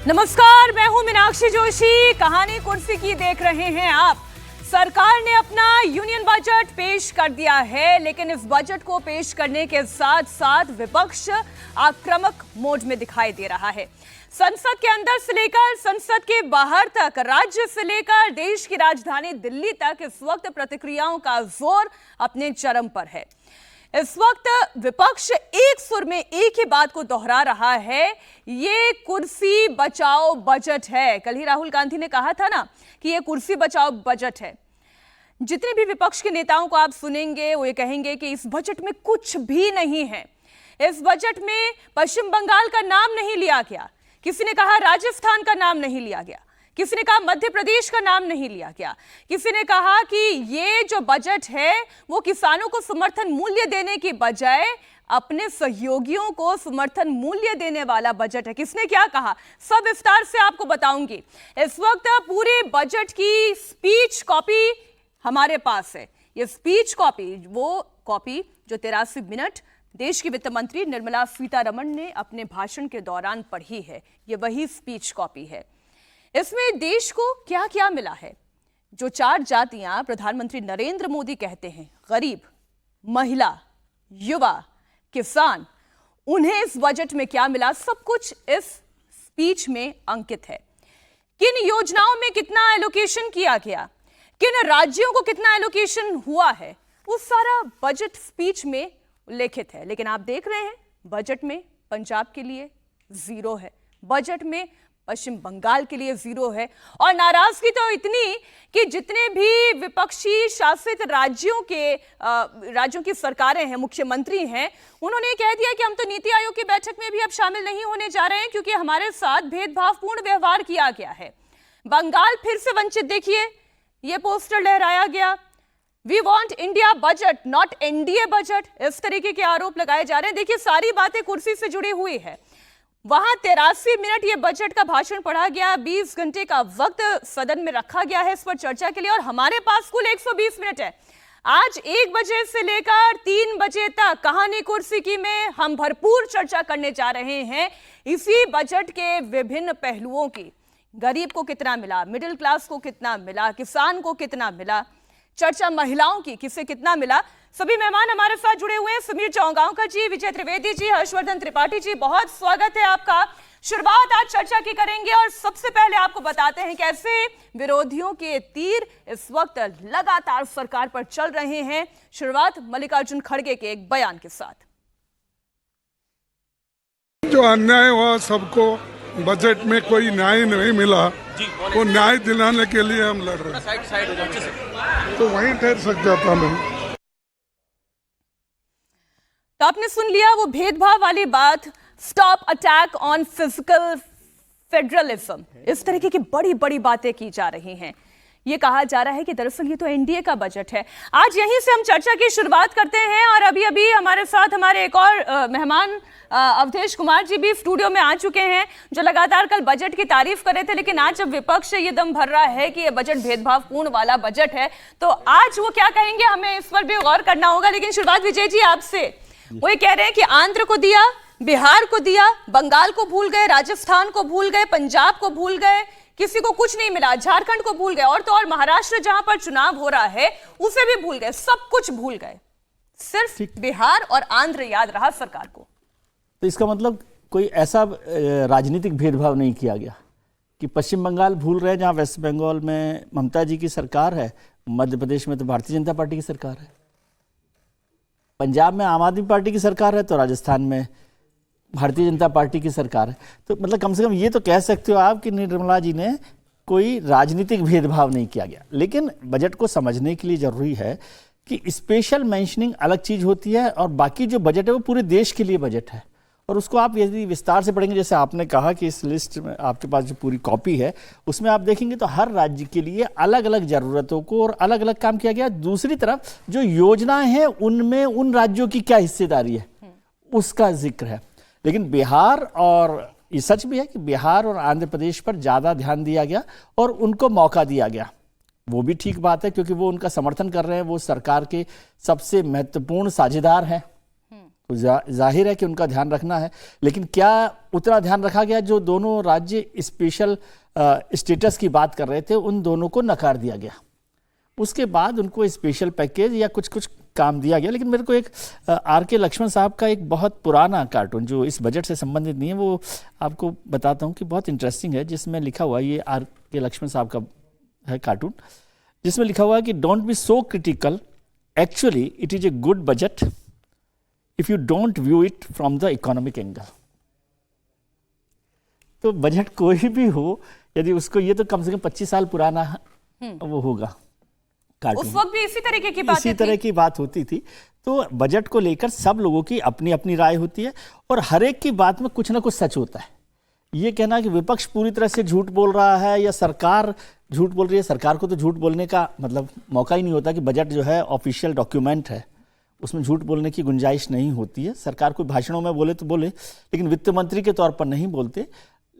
नमस्कार, मैं हूं मीनाक्षी जोशी। कहानी कुर्सी की देख रहे हैं आप। सरकार ने अपना यूनियन बजट पेश कर दिया है, लेकिन इस बजट को पेश करने के साथ साथ विपक्ष आक्रामक मोड में दिखाई दे रहा है। संसद के अंदर से लेकर संसद के बाहर तक, राज्य से लेकर देश की राजधानी दिल्ली तक इस वक्त प्रतिक्रियाओं का जोर अपने चरम पर है। इस वक्त विपक्ष एक सुर में एक ही बात को दोहरा रहा है, ये कुर्सी बचाओ बजट है। कल ही राहुल गांधी ने कहा था ना कि ये कुर्सी बचाओ बजट है। जितने भी विपक्ष के नेताओं को आप सुनेंगे वो ये कहेंगे कि इस बजट में कुछ भी नहीं है। इस बजट में पश्चिम बंगाल का नाम नहीं लिया गया, किसी ने कहा राजस्थान का नाम नहीं लिया गया, किसी ने कहा मध्य प्रदेश का नाम नहीं लिया गया, किसी ने कहा कि ये जो बजट है वो किसानों को समर्थन मूल्य देने की बजाय अपने सहयोगियों को समर्थन मूल्य देने वाला बजट है। किसने क्या कहा, सब विस्तार से आपको बताऊंगी। इस वक्त पूरे बजट की स्पीच कॉपी हमारे पास है। ये स्पीच कॉपी, वो कॉपी जो 83 मिनट देश की वित्त मंत्री निर्मला सीतारमण ने अपने भाषण के दौरान पढ़ी है, ये वही स्पीच कॉपी है। इसमें देश को क्या क्या मिला है, जो 4 जातियां प्रधानमंत्री नरेंद्र मोदी कहते हैं, गरीब, महिला, युवा, किसान, उन्हें इस बजट में क्या मिला, सब कुछ इस स्पीच में अंकित है। किन योजनाओं में कितना एलोकेशन किया गया, किन राज्यों को कितना एलोकेशन हुआ है, वो सारा बजट स्पीच में उल्लेखित है। लेकिन आप देख रहे हैं बजट में पंजाब के लिए 0 है, बजट में पश्चिम बंगाल के लिए 0 है। और नाराजगी तो इतनी कि जितने भी विपक्षी शासित राज्यों की सरकारें हैं, मुख्यमंत्री हैं, उन्होंने कह दिया कि हम तो नीति आयोग की बैठक में भी अब शामिल नहीं होने जा रहे हैं, क्योंकि हमारे साथ भेदभावपूर्ण व्यवहार किया गया है। बंगाल फिर से वंचित, देखिए ये पोस्टर लहराया गया, we want India budget not NDA budget, इस तरीके के आरोप लगाए जा रहे हैं। देखिए सारी बातें कुर्सी से जुड़ी हुई है। वहां 83 मिनट ये बजट का भाषण पढ़ा गया, 20 घंटे का वक्त सदन में रखा गया है इस पर चर्चा के लिए, और हमारे पास कुल 120 मिनट है। आज 1 बजे से लेकर 3 बजे तक कहानी कुर्सी की में हम भरपूर चर्चा करने जा रहे हैं इसी बजट के विभिन्न पहलुओं की। गरीब को कितना मिला, मिडिल क्लास को कितना मिला, किसान को कितना मिला, चर्चा महिलाओं की, किसे कितना मिला। सभी मेहमान हमारे साथ जुड़े हुए हैं, समीर चौगांवकर जी, विजय त्रिवेदी जी, हर्षवर्धन त्रिपाठी जी, बहुत स्वागत है आपका। शुरुआत आज चर्चा की करेंगे और सबसे पहले आपको बताते हैं कैसे विरोधियों के तीर इस वक्त लगातार सरकार पर चल रहे हैं। शुरुआत मल्लिकार्जुन खड़गे के एक बयान के साथ। जो अन्याय हुआ, सबको बजट में कोई न्याय नहीं मिला, वो न्याय दिलाने के लिए हम लड़ रहे हैं, तो वहीं ठहर सक जाता नहीं। तो आपने सुन लिया वो भेदभाव वाली बात, stop attack on physical federalism, इस तरीके की बड़ी बड़ी बातें की जा रही हैं। ये कहा जा रहा है कि दरअसल ये तो एनडीए का बजट है। आज यहीं से हम चर्चा की शुरुआत करते हैं और अभी अभी हमारे साथ हमारे एक और मेहमान अवधेश कुमार जी भी स्टूडियो में आ चुके हैं, जो लगातार कल बजट की तारीफ कर रहे थे, लेकिन आज जब विपक्ष ये दम भर रहा है कि ये बजट भेदभावपूर्ण वाला बजट है, तो आज वो क्या कहेंगे हमें इस पर भी गौर करना होगा। लेकिन शुरुआत विजय जी आपसे, वो ये कह रहे हैं कि आंध्र को दिया, बिहार को दिया, बंगाल को भूल गए, राजस्थान को भूल गए, पंजाब को भूल गए, किसी को कुछ नहीं मिला, झारखंड को भूल गए, और तो और महाराष्ट्र जहां पर चुनाव हो रहा है उसे भी भूल गए, सब कुछ भूल गए, सिर्फ बिहार और आंध्र याद रहा सरकार को। तो इसका मतलब कोई ऐसा राजनीतिक भेदभाव नहीं किया गया कि पश्चिम बंगाल भूल रहे जहां वेस्ट बंगाल में ममता जी की सरकार है, मध्य प्रदेश में तो भारतीय जनता पार्टी की सरकार है, पंजाब में आम आदमी पार्टी की सरकार है, तो राजस्थान में भारतीय जनता पार्टी की सरकार है। तो मतलब कम से कम ये तो कह सकते हो आप कि निर्मला जी ने कोई राजनीतिक भेदभाव नहीं किया गया। लेकिन बजट को समझने के लिए जरूरी है कि स्पेशल मेंशनिंग अलग चीज होती है और बाकी जो बजट है वो पूरे देश के लिए बजट है, और उसको आप यदि विस्तार से पढ़ेंगे, जैसे आपने कहा कि इस लिस्ट में आपके पास जो पूरी कॉपी है उसमें आप देखेंगे तो हर राज्य के लिए अलग अलग जरूरतों को और अलग अलग काम किया गया। दूसरी तरफ जो योजनाएं हैं उनमें उन राज्यों की क्या हिस्सेदारी है उसका जिक्र है। लेकिन बिहार, और ये सच भी है कि बिहार और आंध्र प्रदेश पर ज़्यादा ध्यान दिया गया और उनको मौका दिया गया, वो भी ठीक बात है क्योंकि वो उनका समर्थन कर रहे हैं, वो सरकार के सबसे महत्वपूर्ण साझेदार हैं। तो जाहिर है कि उनका ध्यान रखना है, लेकिन क्या उतना ध्यान रखा गया? जो दोनों राज्य स्पेशल स्टेटस की बात कर रहे थे उन दोनों को नकार दिया गया, उसके बाद उनको स्पेशल पैकेज या कुछ कुछ काम दिया गया। लेकिन मेरे को एक आर.के. लक्ष्मण साहब का एक बहुत पुराना कार्टून जो इस बजट से संबंधित नहीं है वो आपको बताता हूँ कि बहुत इंटरेस्टिंग है, जिसमें लिखा हुआ, ये आर.के. लक्ष्मण साहब का है कार्टून, जिसमें लिखा हुआ है कि don't be so critical, actually it is a good budget if you don't view it from the economic angle. तो बजट कोई भी हो, यदि उसको, ये तो कम से कम 25 साल पुराना वो होगा कार्टून, उस वक्त भी इसी तरीके की बात, इसी तरह की बात होती थी। तो बजट को लेकर सब लोगों की अपनी अपनी राय होती है और हर एक की बात में कुछ ना कुछ सच होता है। ये कहना कि विपक्ष पूरी तरह से झूठ बोल रहा है या सरकार झूठ बोल रही है, सरकार को तो झूठ बोलने का मतलब मौका ही नहीं होता कि बजट जो है ऑफिशियल डॉक्यूमेंट है, उसमें झूठ बोलने की गुंजाइश नहीं होती है। सरकार कोई भाषणों में बोले तो बोले, लेकिन वित्त मंत्री के तौर पर नहीं बोलते।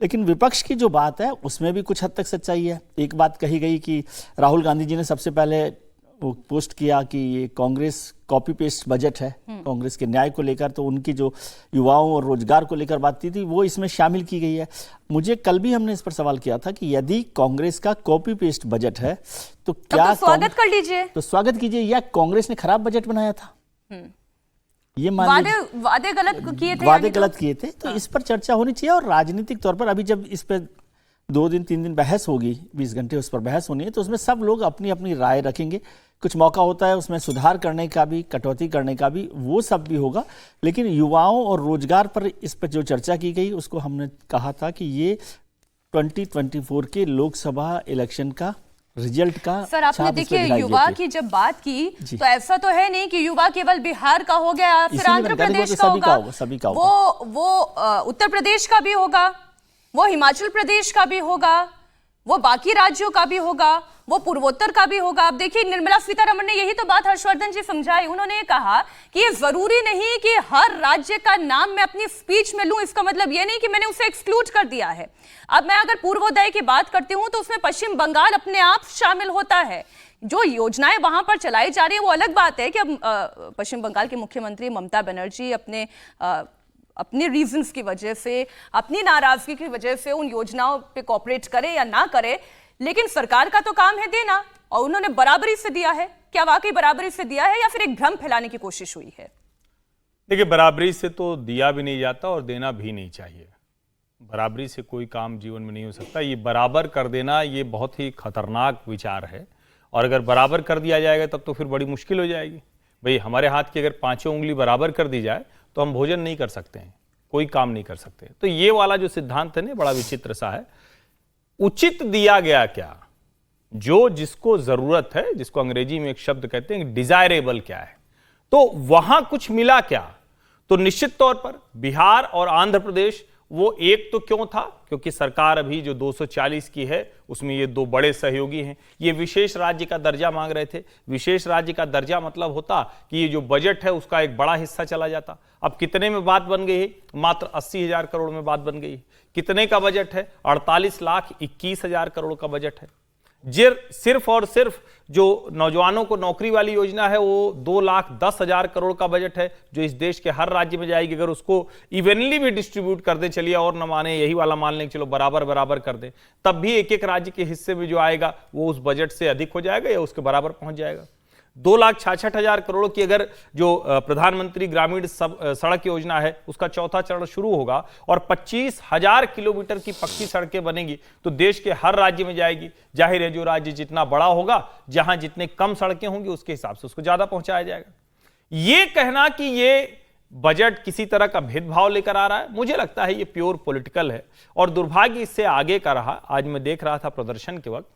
लेकिन विपक्ष की जो बात है उसमें भी कुछ हद तक सच्चाई है। एक बात कही गई कि राहुल गांधी जी ने सबसे पहले वो पोस्ट किया कि ये कांग्रेस कॉपी पेस्ट बजट है कांग्रेस के न्याय को लेकर, तो उनकी जो युवाओं और रोजगार को लेकर बात थी वो इसमें शामिल की गई है। मुझे कल भी हमने इस पर सवाल किया था कि यदि कांग्रेस का कॉपी पेस्ट बजट है तो क्या स्वागत कर लीजिए, तो स्वागत कीजिए, या कांग्रेस ने खराब बजट बनाया था? ये वादे गलत किए थे, वादे गलत किए थे। तो इस पर चर्चा होनी चाहिए और राजनीतिक तौर पर अभी जब इस पर 2 दिन 3 दिन बहस होगी, 20 घंटे उस पर बहस होनी है, तो उसमें सब लोग अपनी अपनी राय रखेंगे। कुछ मौका होता है उसमें सुधार करने का भी, कटौती करने का भी, वो सब भी होगा। लेकिन युवाओं और रोजगार पर इस पर जो चर्चा की गई उसको हमने कहा था कि ये 2024 के लोकसभा इलेक्शन का रिजल्ट का। सर आपने देखिए युवा की जब बात की तो ऐसा तो है नहीं कि युवा केवल बिहार का हो गया, फिर आंध्र प्रदेश का होगा, सभी का होगा। वो उत्तर प्रदेश का भी होगा, वो हिमाचल प्रदेश का भी होगा, वो बाकी राज्यों का भी होगा, वो पूर्वोत्तर का भी होगा। अब देखिए निर्मला सीतारमण ने यही तो बात हर्षवर्धन जी समझाई। उन्होंने कहा कि ये जरूरी नहीं कि हर राज्य का नाम मैं अपनी स्पीच में लूं, इसका मतलब ये नहीं कि मैंने उसे एक्सक्लूड कर दिया है। अब मैं अगर पूर्वोदय की बात करती हूं तो उसमें पश्चिम बंगाल अपने आप शामिल होता है। जो योजनाएं वहां पर चलाई जा रही है वो अलग बात है कि अब पश्चिम बंगाल के मुख्यमंत्री ममता बनर्जी अपने रीजंस की वजह से, अपनी नाराजगी की वजह से उन योजनाओं पे कोऑपरेट करे या ना करे, लेकिन सरकार का तो काम है देना और उन्होंने बराबरी से दिया है। क्या वाकई बराबरी से दिया है या फिर एक भ्रम फैलाने की कोशिश हुई है? देखिए बराबरी से तो दिया भी नहीं जाता और देना भी नहीं चाहिए। बराबरी से कोई काम जीवन में नहीं हो सकता। ये बराबर कर देना ये बहुत ही खतरनाक विचार है और अगर बराबर कर दिया जाएगा तब तो फिर बड़ी मुश्किल हो जाएगी। भाई हमारे हाथ की अगर 5 उंगली बराबर कर दी जाए तो हम भोजन नहीं कर सकते हैं, कोई काम नहीं कर सकते। तो ये वाला जो सिद्धांत है ना बड़ा विचित्र सा है। उचित दिया गया क्या, जो जिसको जरूरत है, जिसको अंग्रेजी में एक शब्द कहते हैं डिजायरेबल क्या है, तो वहां कुछ मिला क्या? तो निश्चित तौर पर बिहार और आंध्र प्रदेश वो एक तो क्यों था, क्योंकि सरकार अभी जो 240 की है उसमें ये 2 बड़े सहयोगी हैं। ये विशेष राज्य का दर्जा मांग रहे थे। विशेष राज्य का दर्जा मतलब होता कि ये जो बजट है उसका एक बड़ा हिस्सा चला जाता। अब कितने में बात बन गई है? मात्र 80,000 करोड़ में बात बन गई है। कितने का बजट है? 48,21,000 करोड़ का बजट है। सिर्फ और सिर्फ जो नौजवानों को नौकरी वाली योजना है वो 2,10,000 करोड़ का बजट है, जो इस देश के हर राज्य में जाएगी। अगर उसको इवनली भी डिस्ट्रीब्यूट कर दे, चलिए और न माने यही वाला मान लें, चलो बराबर बराबर कर दे, तब भी एक एक राज्य के हिस्से में जो आएगा वो उस बजट से अधिक हो जाएगा या उसके बराबर पहुंच जाएगा। 2,66,000 करोड़ की अगर जो प्रधानमंत्री ग्रामीण सड़क योजना है उसका चौथा चरण शुरू होगा और 25,000 किलोमीटर की पक्की सड़कें बनेंगी तो देश के हर राज्य में जाएगी। जाहिर है जो राज्य जितना बड़ा होगा, जहां जितने कम सड़कें होंगी उसके हिसाब से उसको ज्यादा पहुंचाया जाएगा। ये कहना कि ये बजट किसी तरह का भेदभाव लेकर आ रहा है, मुझे लगता है ये प्योर पॉलिटिकल है और दुर्भाग्य इससे आगे का रहा। आज मैं देख रहा था प्रदर्शन के वक्त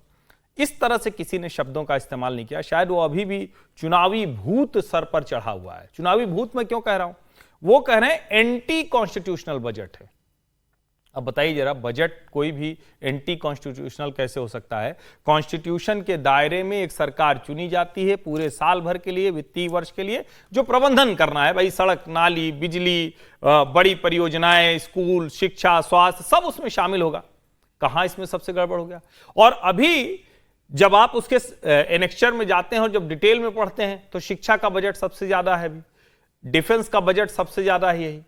इस तरह से किसी ने शब्दों का इस्तेमाल नहीं किया। शायद वो अभी भी चुनावी भूत सर पर चढ़ा हुआ है। चुनावी भूत मैं क्यों कह रहा हूं? वो कह रहे हैं एंटी कॉन्स्टिट्यूशनल बजट है। अब बताइए जरा, बजट कोई भी एंटी कॉन्स्टिट्यूशनल कैसे हो सकता है? कॉन्स्टिट्यूशन के दायरे में एक सरकार चुनी जाती है पूरे साल भर के लिए, वित्तीय वर्ष के लिए, जो प्रबंधन करना है। भाई सड़क, नाली, बिजली, बड़ी परियोजनाएं, स्कूल, शिक्षा, स्वास्थ्य सब उसमें शामिल होगा। कहां इसमें सबसे गड़बड़ हो गया? और अभी जब आप उसके एनेक्चर में जाते हैं और जब डिटेल में पढ़ते हैं तो शिक्षा का बजट सबसे ज्यादा है। डिफेंस का बजट सबसे ज्यादा है यही,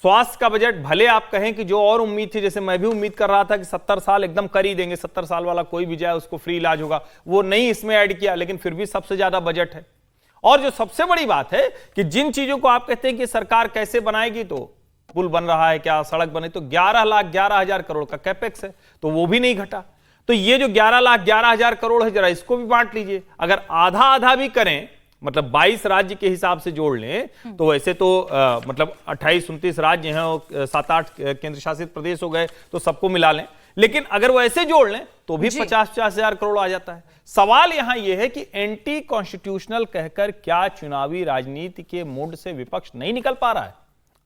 स्वास्थ्य का बजट भले आप कहें कि जो और उम्मीद थी, जैसे मैं भी उम्मीद कर रहा था कि 70 साल एकदम कर ही देंगे, 70 साल वाला कोई भी जाए उसको फ्री इलाज होगा, वो नहीं इसमें ऐड किया, लेकिन फिर भी सबसे ज्यादा बजट है। और जो सबसे बड़ी बात है कि जिन चीजों को आप कहते हैं कि सरकार कैसे बनाएगी, तो पुल बन रहा है क्या, सड़क बने, तो 11,11,000 करोड़ का कैपेक्स है, तो वो भी नहीं घटा। तो ये जो 11,11,000 करोड़ है, जरा इसको भी बांट लीजिए। अगर आधा आधा भी करें, मतलब 22 राज्य के हिसाब से जोड़ लें, तो वैसे तो मतलब 28-29 राज्य हैं, 7-8 केंद्र शासित प्रदेश हो गए, तो सबको मिला लें, लेकिन अगर वो ऐसे जोड़ लें तो भी 50-50 हजार करोड़ आ जाता है। सवाल यहां यह है कि एंटी कॉन्स्टिट्यूशनल कहकर क्या चुनावी राजनीति के मूड से विपक्ष नहीं निकल पा रहा है?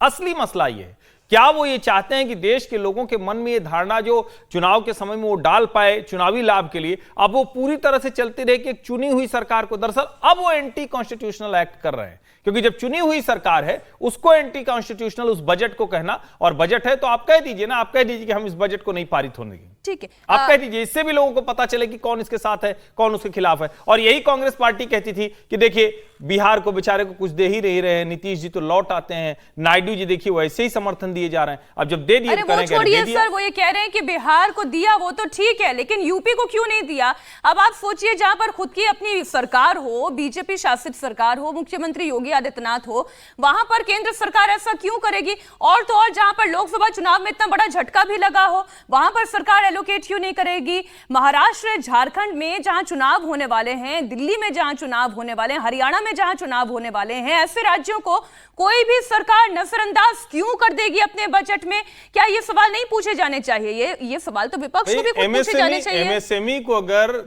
असली मसला यह है, क्या वो ये चाहते हैं कि देश के लोगों के मन में ये धारणा जो चुनाव के समय में वो डाल पाए चुनावी लाभ के लिए, अब वो पूरी तरह से चलती रहे कि एक चुनी हुई सरकार को, दरअसल अब वो एंटी कॉन्स्टिट्यूशनल एक्ट कर रहे हैं, क्योंकि जब चुनी हुई सरकार है उसको एंटी कॉन्स्टिट्यूशनल उस बजट को कहना, और बजट है तो आप कह दीजिए ना, आप कह दीजिए कि हम इस बजट को नहीं पारित होने देंगे, ठीक है, आप कह दीजिए, इससे भी लोगों को पता चले कि कौन इसके साथ है कौन उसके खिलाफ है। और यही कांग्रेस पार्टी कहती थी कि देखिए बिहार को बेचारे को कुछ दे ही नहीं रहे हैं, नीतीश जी तो लौट आते हैं, नायडू जी देखिए वैसे ही समर्थन दिए जा रहे हैं, अब जब दे दिए अरे वो छोड़िए सर, वो ये कह रहे हैं कि बिहार को दिया वो तो ठीक है, लेकिन यूपी को क्यों नहीं दिया? अब आप सोचिए, जहां पर खुद की अपनी सरकार हो, बीजेपी शासित सरकार हो, मुख्यमंत्री योगी आदित्यनाथ हो, वहां पर केंद्र सरकार ऐसा क्यों करेगी? और तो और जहां पर लोकसभा चुनाव में इतना बड़ा झटका भी लगा हो, वहां पर सरकार एलोकेट क्यों नहीं करेगी? महाराष्ट्र, झारखंड में जहां चुनाव होने वाले हैं, दिल्ली में जहां चुनाव होने वाले हैं, हरियाणा में जहां चुनाव होने वाले हैं, ऐसे राज्यों को कोई भी सरकार नजरअंदाज क्यों कर देगी अपने बजट में? क्या ये सवाल नहीं पूछे जाने चाहिए? ये सवाल तो विपक्ष को भी खुद पूछे जाने चाहिए। एमएसएमई को अगर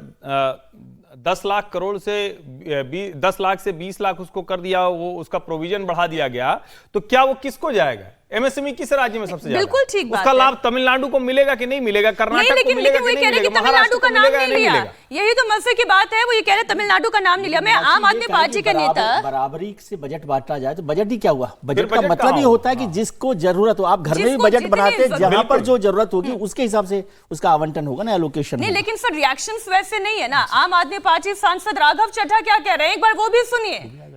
10 लाख करोड़ से 10 लाख से 20 लाख उसको कर दिया, वो उसका प्रोविजन बढ़ा दिया गया, तो क्या वो किसको जाएगा? एमएसएमई किस राज्य में सबसे ज्यादा? बिल्कुल ठीक बात उसका है। लाभ तमिलनाडु को मिलेगा कि नहीं मिलेगा, कर्नाटक को मिलेगा कि नहीं मिलेगा, तमिलनाडु का नाम नहीं लिया, मिलेगा? यही तो मजे की बात है, वो ये कह रहे तमिलनाडु का नाम नहीं लिया। मैं आम आदमी पार्टी का नेता, बराबरी से बजट बांटा जाए तो बजट ही क्या हुआ? बजट का मतलब ये होता है कि जिसको जरूरत हो, आप घर में भी बजट बनाते हैं, जहां पर जो जरूरत होगी उसके हिसाब से उसका आवंटन होगा ना, एलोकेशन नहीं। लेकिन सर रिएक्शंस वैसे नहीं है ना। आम आदमी पार्टी सांसद राघव चड्ढा क्या कह रहे हैं, एक बार वो भी सुनिए।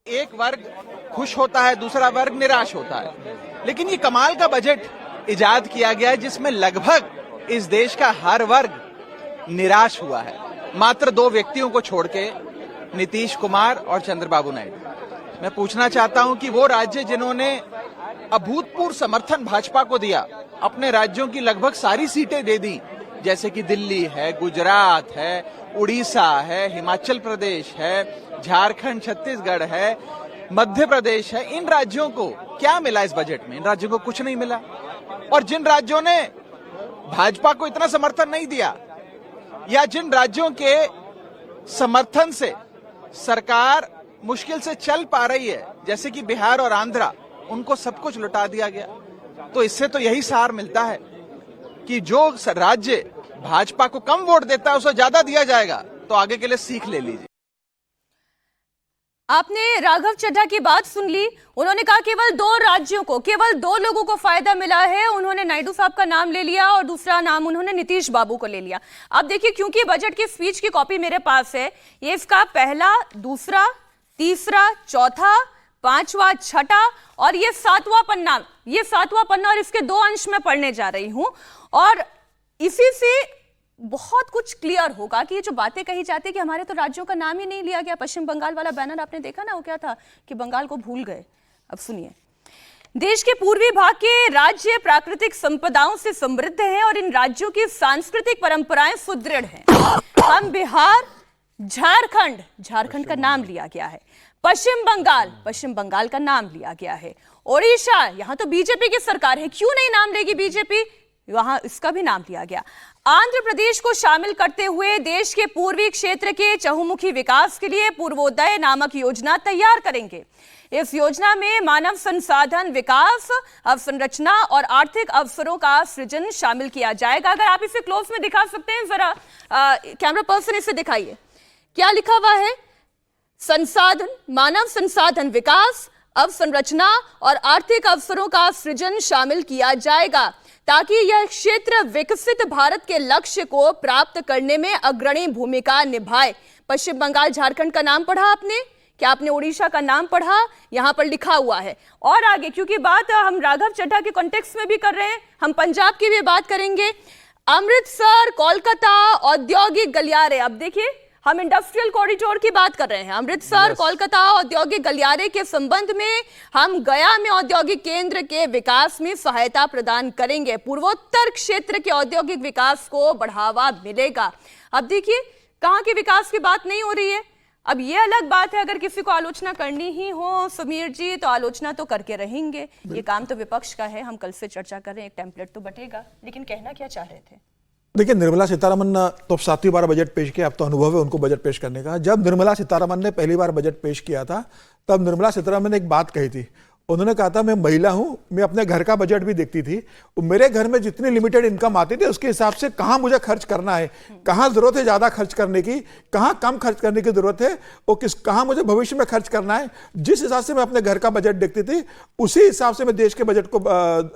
एक वर्ग खुश होता है, दूसरा वर्ग निराश होता है, लेकिन ये कमाल का बजट इजाद किया गया है जिसमें लगभग इस देश का हर वर्ग निराश हुआ है, मात्र 2 व्यक्तियों को छोड़ के, नीतीश कुमार और चंद्रबाबू नायडू। मैं पूछना चाहता हूं कि वो राज्य जिन्होंने अभूतपूर्व समर्थन भाजपा को दिया, अपने राज्यों की लगभग सारी सीटें दे दी, जैसे कि दिल्ली है, गुजरात है, उड़ीसा है, हिमाचल प्रदेश है, झारखंड, छत्तीसगढ़ है, मध्य प्रदेश है, इन राज्यों को क्या मिला इस बजट में? इन राज्यों को कुछ नहीं मिला। और जिन राज्यों ने भाजपा को इतना समर्थन नहीं दिया, या जिन राज्यों के समर्थन से सरकार मुश्किल से चल पा रही है, जैसे कि बिहार और आंध्रा, उनको सब कुछ लुटा दिया गया। तो इससे तो यही सार मिलता है कि जो राज्य भाजपा को कम वोट देता है उसे ज्यादा दिया जाएगा। तो आगे के लिए सीख ले लीजिए। आपने राघव चड्ढा की बात सुन ली। उन्होंने कहा केवल 2 राज्यों को, केवल 2 लोगों को फायदा मिला है। उन्होंने नायडू साहब का नाम ले लिया और दूसरा नाम उन्होंने नीतीश बाबू को ले लिया। अब देखिए, क्योंकि बजट की स्पीच की कॉपी मेरे पास है, ये इसका पहला, दूसरा, तीसरा, चौथा, 5वां, 6ठा और ये 7वां पन्ना, ये 7वां पन्ना, और इसके 2 अंश में पढ़ने जा रही हूं। और इसी से बहुत कुछ क्लियर होगा कि ये जो बातें कही जाती है कि हमारे तो राज्यों का नाम ही नहीं लिया गया। पश्चिम बंगाल वाला बैनर आपने देखा ना, वो क्या था कि बंगाल को भूल गए। अब सुनिए, देश के पूर्वी भाग के राज्य प्राकृतिक संपदाओं से समृद्ध हैं और इन राज्यों की सांस्कृतिक परंपराएं सुदृढ़ हैं। हम बिहार, झारखंड का नाम लिया गया है। पश्चिम बंगाल का नाम लिया गया है। ओडिशा, यहां तो बीजेपी की सरकार है, क्यों नहीं नाम लेगी बीजेपी, वहां इसका भी नाम लिया गया। आंध्र प्रदेश को शामिल करते हुए देश के पूर्वी क्षेत्र के चहुमुखी विकास के लिए पूर्वोदय नामक योजना तैयार करेंगे। इस योजना में मानव संसाधन विकास, अवसंरचना और आर्थिक अवसरों का सृजन शामिल किया जाएगा। अगर आप इसे क्लोज में दिखा सकते हैं जरा, कैमरा पर्सन इसे दिखाइए, क्या लिखा हुआ है? संसाधन, मानव संसाधन विकास, अवसंरचना और आर्थिक अवसरों का सृजन शामिल किया जाएगा ताकि यह क्षेत्र विकसित भारत के लक्ष्य को प्राप्त करने में अग्रणी भूमिका निभाए। पश्चिम बंगाल, झारखंड का नाम पढ़ा आपने? क्या आपने उड़ीसा का नाम पढ़ा? यहां पर लिखा हुआ है। और आगे, क्योंकि बात हम राघव चड्ढा के कॉन्टेक्स्ट में भी कर रहे हैं, हम पंजाब की भी बात करेंगे। अमृतसर कोलकाता औद्योगिक गलियारे, अब देखिए हम इंडस्ट्रियल कॉरिडोर की बात कर रहे हैं। अमृतसर कोलकाता औद्योगिक गलियारे के संबंध में हम गया में औद्योगिक केंद्र के विकास में सहायता प्रदान करेंगे। पूर्वोत्तर क्षेत्र के औद्योगिक विकास को बढ़ावा मिलेगा। अब देखिए, कहां के विकास की बात नहीं हो रही है। अब ये अलग बात है, अगर किसी को आलोचना करनी ही हो समीर जी, तो आलोचना तो करके रहेंगे। ये काम तो विपक्ष का है, हम कल से चर्चा कर रहे हैं, एक टेम्पलेट तो बटेगा। लेकिन कहना क्या चाह रहे थे? देखिए, निर्मला सीतारमन तो 7वीं बार बजट पेश किया, अब तो अनुभव है उनको बजट पेश करने का। जब निर्मला सीतारमन ने पहली बार बजट पेश किया था, तब निर्मला सीतारमन ने एक बात कही थी। उन्होंने कहा था, मैं महिला हूं, मैं अपने घर का बजट भी देखती थी, मेरे घर में जितनी लिमिटेड इनकम आती थी उसके हिसाब से कहां मुझे खर्च करना है, कहां जरूरत है ज्यादा खर्च करने की, कहां कम खर्च करने की जरूरत है, और कहां मुझे भविष्य में खर्च करना है। जिस हिसाब से मैं अपने घर का बजट देखती थी, उसी हिसाब से मैं देश के बजट को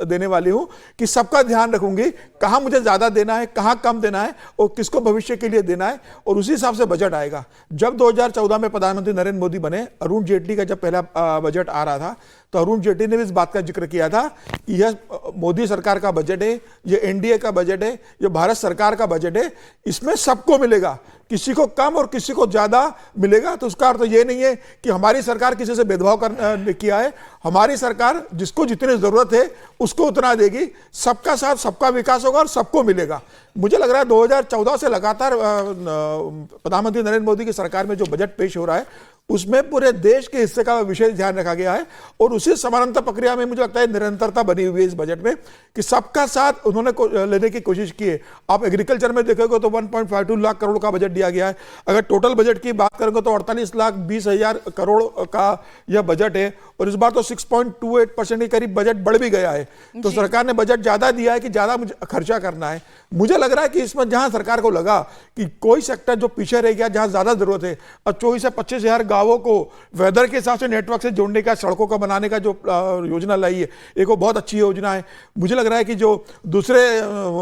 देने वाली हूं कि सबका ध्यान रखूंगी, कहां मुझे ज्यादा देना है, कहां कम देना है, और किसको भविष्य के लिए देना है, और उसी हिसाब से बजट आएगा। जब 2014 में प्रधानमंत्री नरेंद्र मोदी बने, अरुण जेटली का जब पहला बजट आ रहा था, तो अरुण जेटली ने भी इस बात का जिक्र किया था कि यह मोदी सरकार का बजट है, यह एनडीए का बजट है, यह भारत सरकार का बजट है, इसमें सबको मिलेगा, किसी को कम और किसी को ज्यादा मिलेगा। तो उसका अर्थ यह नहीं है कि हमारी सरकार किसी से भेदभाव किया है। हमारी सरकार जिसको जितनी जरूरत है उसको उतना देगी, सबका साथ सबका विकास होगा और सबको मिलेगा। मुझे लग रहा है 2014 से लगातार प्रधानमंत्री नरेंद्र मोदी की सरकार में जो बजट पेश हो रहा है, उसमें पूरे देश के हिस्से का विशेष ध्यान रखा गया है, और उसी समानांतर प्रक्रिया में मुझे लगता है निरंतरता बनी हुई है इस बजट में कि सबका साथ उन्होंने लेने की कोशिश की है। आप एग्रीकल्चर में देखोगे तो 1.52 लाख करोड़ का बजट दिया गया है। अगर टोटल बजट की बात करेंगे तो 48,20,000 करोड़ का यह बजट है, और इस बार तो 6.28% के करीब बजट बढ़ भी गया है। तो सरकार ने बजट ज्यादा दिया है कि ज्यादा खर्चा करना है। मुझे लग रहा है कि इसमें जहां सरकार को लगा कि कोई सेक्टर जो पीछे रह गया, जहां ज्यादा जरूरत है, और 24 से 25,000 गांवों को वेदर के हिसाब से नेटवर्क से जोड़ने का, सड़कों का बनाने का जो योजना लाई है, एक वो बहुत अच्छी योजना है। मुझे लग रहा है कि जो दूसरे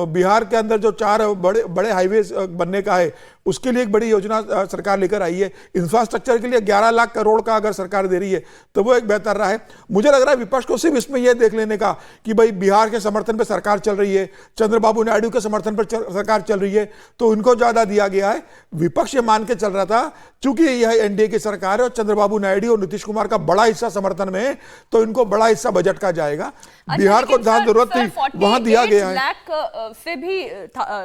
बिहार के अंदर जो 4 बड़े हाईवे बनने का है, उसके लिए एक बड़ी योजना सरकार लेकर आई है। इंफ्रास्ट्रक्चर के लिए 11 लाख करोड़ का अगर सरकार दे रही है तो वो एक बेहतर रहा है। मुझे लग रहा है विपक्ष को सिर्फ इसमें यह देख लेने का कि भाई बिहार के समर्थन पर सरकार चल रही है, चंद्रबाबू नायडू के समर्थन पर सरकार चल रही है, तो इनको ज्यादा दिया गया है। विपक्ष ये मान के चल रहा था चूंकि यह एनडीए की सरकार है और चंद्रबाबू नायडू और नीतीश कुमार का बड़ा हिस्सा समर्थन में है, तो इनको बड़ा हिस्सा बजट का जाएगा। बिहार को जहां जरूरत थी वहां दिया गया है।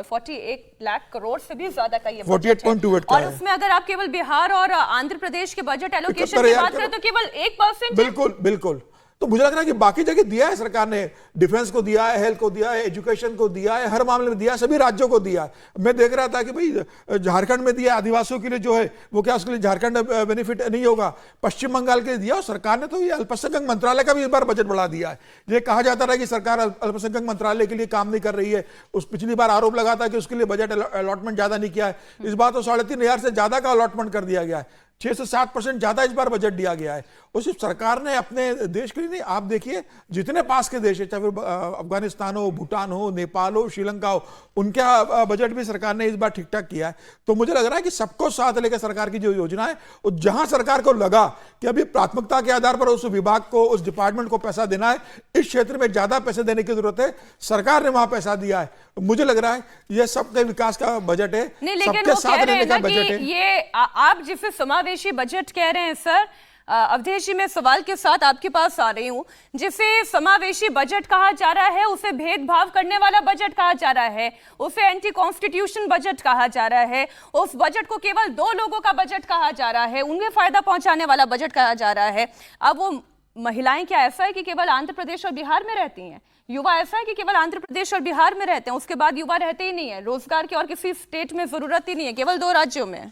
48 लाख करोड़ से भी ज्यादा का ये 48.28 का और उसमें अगर आप केवल बिहार और आंध्र प्रदेश के बजट एलोकेशन की बात करें तो केवल 1%। बिल्कुल बिल्कुल। तो मुझे लग रहा है कि बाकी जगह दिया है सरकार ने, डिफेंस को दिया है, हेल्थ को दिया है, एजुकेशन को दिया है, हर मामले में दिया है, सभी राज्यों को दिया है। मैं देख रहा था कि भाई झारखंड में दिया, आदिवासियों के लिए जो है वो क्या उसके लिए झारखंड बेनिफिट नहीं होगा, पश्चिम बंगाल के लिए दिया। और सरकार ने तो ये अल्पसंख्यक मंत्रालय का भी इस बार बजट बढ़ा दिया है। ये कहा जाता रहा कि सरकार अल्पसंख्यक मंत्रालय के लिए काम नहीं कर रही है, उस पिछली बार आरोप लगा था कि उसके लिए बजट अलॉटमेंट ज्यादा नहीं किया है। इस बार तो 3,500 से ज्यादा का अलॉटमेंट कर दिया गया है, 6 से 7% ज्यादा इस बार बजट दिया गया है। और सिर्फ सरकार ने अपने देश के लिए नहीं, आप देखिए जितने पास के देश है, चाहे अफगानिस्तान हो, भूटान हो, नेपाल हो, श्रीलंका हो, उनका बजट भी सरकार ने इस बार ठीक ठाक किया है। तो मुझे लग रहा है कि सबको साथ लेकर सरकार की जो योजना है, और जहां सरकार को लगा कि अभी प्राथमिकता के आधार पर उस विभाग को, उस डिपार्टमेंट को पैसा देना है, इस क्षेत्र में ज्यादा पैसे देने की जरूरत है, सरकार ने वहां पैसा दिया है। मुझे लग रहा है यह सबके विकास का बजट है, सबके साथ रहने का बजट है। ये आप जिसे समावेशी बजट कह रहे हैं सर, अवधेश जी, मैं सवाल के साथ आपके पास आ रही हूं। जिसे समावेशी बजट कहा जा रहा है उसे भेदभाव करने वाला बजट कहा जा रहा है, उसे एंटी कॉन्स्टिट्यूशन बजट कहा जा रहा है, उस बजट को केवल 2 लोगों का बजट कहा जा रहा है, उन्हें फायदा पहुंचाने वाला बजट कहा जा रहा है। अब वो महिलाएं क्या ऐसा है कि केवल आंध्र प्रदेश और बिहार में रहती हैं? युवा ऐसा है कि केवल आंध्र प्रदेश और बिहार में रहते हैं, उसके बाद युवा रहते ही नहीं है, रोजगार की और किसी स्टेट में जरूरत ही नहीं है, केवल 2 राज्यों में?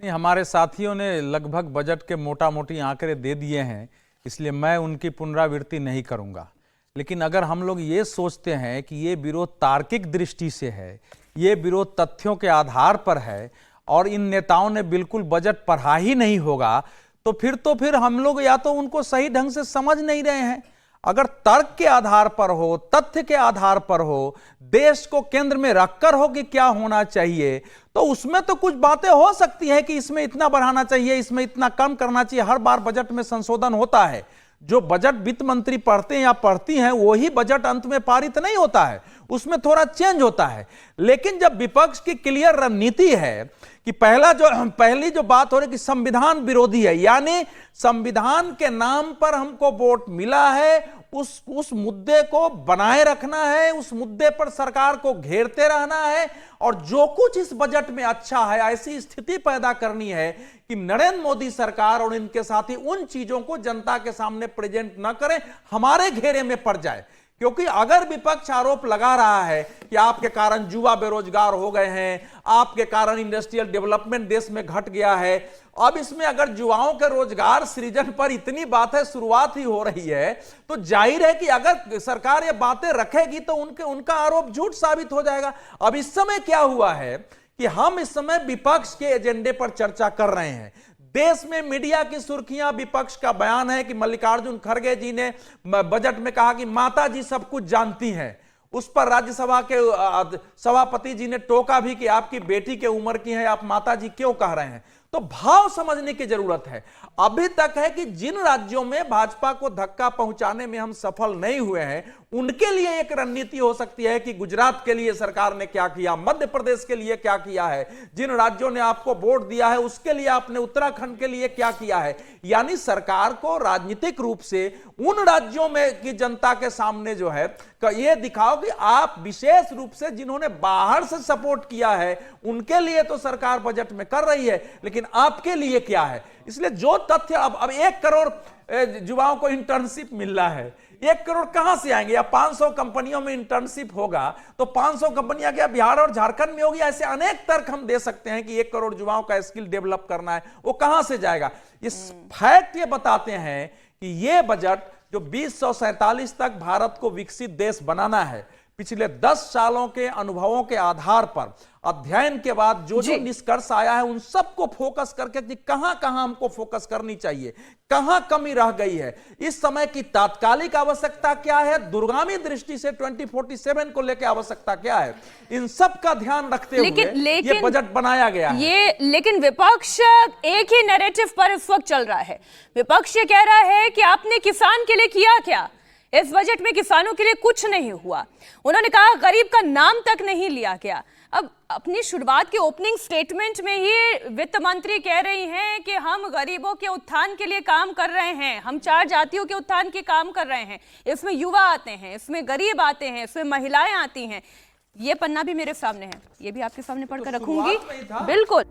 नहीं, हमारे साथियों ने लगभग बजट के मोटा मोटी आंकड़े दे दिए हैं, इसलिए मैं उनकी पुनरावृत्ति नहीं करूंगा। लेकिन अगर हम लोग ये सोचते हैं कि ये विरोध तार्किक दृष्टि से है, ये विरोध तथ्यों के आधार पर है और इन नेताओं ने बिल्कुल बजट पढ़ा ही नहीं होगा, तो फिर हम लोग या तो उनको सही ढंग से समझ नहीं रहे हैं। अगर तर्क के आधार पर हो, तथ्य के आधार पर हो, देश को केंद्र में रखकर हो कि क्या होना चाहिए, तो उसमें तो कुछ बातें हो सकती हैं कि इसमें इतना बढ़ाना चाहिए, इसमें इतना कम करना चाहिए। हर बार बजट में संशोधन होता है। जो बजट वित्त मंत्री पढ़ते हैं या पढ़ती हैं वही बजट अंत में पारित नहीं होता है, उसमें थोड़ा चेंज होता है। लेकिन जब विपक्ष की क्लियर रणनीति है कि पहली जो बात हो रही कि संविधान विरोधी है, यानी संविधान के नाम पर हमको वोट मिला है, उस मुद्दे को बनाए रखना है, उस मुद्दे पर सरकार को घेरते रहना है और जो कुछ इस बजट में अच्छा है ऐसी स्थिति पैदा करनी है कि नरेंद्र मोदी सरकार और इनके साथी उन चीजों को जनता के सामने प्रेजेंट न करें, हमारे घेरे में पड़ जाए। क्योंकि अगर विपक्ष आरोप लगा रहा है कि आपके कारण युवा बेरोजगार हो गए हैं, आपके कारण इंडस्ट्रियल डेवलपमेंट देश में घट गया है, अब इसमें अगर युवाओं के रोजगार सृजन पर इतनी बातें शुरुआत ही हो रही है, तो जाहिर है कि अगर सरकार ये बातें रखेगी तो उनका आरोप झूठ साबित हो जाएगा। अब इस समय क्या हुआ है कि हम इस समय विपक्ष के एजेंडे पर चर्चा कर रहे हैं। देश में मीडिया की सुर्खियां, विपक्ष का बयान है कि मल्लिकार्जुन खड़गे जी ने बजट में कहा कि माता जी सब कुछ जानती हैं। उस पर राज्यसभा के सभापति जी ने टोका भी कि आपकी बेटी के उम्र की है, आप माता जी क्यों कह रहे हैं। तो भाव समझने की जरूरत है। अभी तक है कि जिन राज्यों में भाजपा को धक्का पहुंचाने में हम सफल नहीं हुए हैं, उनके लिए एक रणनीति हो सकती है कि गुजरात के लिए सरकार ने क्या किया, मध्य प्रदेश के लिए क्या किया है, जिन राज्यों ने आपको वोट दिया है उसके लिए आपने उत्तराखंड के लिए क्या किया है। यानी सरकार को राजनीतिक रूप से उन राज्यों में की जनता के सामने जो है यह दिखाओ कि आप विशेष रूप से जिन्होंने बाहर से सपोर्ट किया है उनके लिए तो सरकार बजट में कर रही है, लेकिन आपके लिए क्या है। इसलिए जो तथ्य अब 1 करोड़ युवाओं को इंटर्नशिप मिल रहा है, 1 करोड़ कहां से आएंगे, या 500 कंपनियों में इंटर्नशिप होगा तो 500 कंपनियां क्या बिहार और झारखंड में होगी। ऐसे अनेक तर्क हम दे सकते हैं कि 1 करोड़ युवाओं का स्किल डेवलप करना है, वो कहां से जाएगा। ये फैक्ट ये बताते हैं कि ये बजट जो 2047 तक भारत को विकसित देश बनाना है, पिछले 10 सालों के अनुभवों के आधार पर अध्ययन के बाद जो निष्कर्ष आया है उन सबको फोकस करके कि कहां कहां हमको फोकस करनी चाहिए, कहां कमी रह गई है, इस समय की तात्कालिक आवश्यकता क्या है, दूरगामी दृष्टि से 2047 को लेकर आवश्यकता क्या है, इन सब का ध्यान रखते हुए ये बजट बनाया गया है। लेकिन विपक्ष एक ही नैरेटिव पर इस वक्त चल रहा है। विपक्ष ये कह रहा है कि आपने किसान के लिए किया क्या। इस बजट में किसानों के लिए कुछ नहीं हुआ। उन्होंने कहा गरीब का नाम तक नहीं लिया गया। अब अपनी शुरुआत के ओपनिंग स्टेटमेंट में ही वित्त मंत्री कह रही हैं कि हम गरीबों के उत्थान के लिए काम कर रहे हैं, हम 4 जातियों के उत्थान के काम कर रहे हैं। इसमें युवा आते हैं, इसमें गरीब आते हैं, इसमें महिलाएं आती हैं। ये पन्ना भी मेरे सामने है, ये भी आपके सामने पढ़कर रखूंगी। बिल्कुल।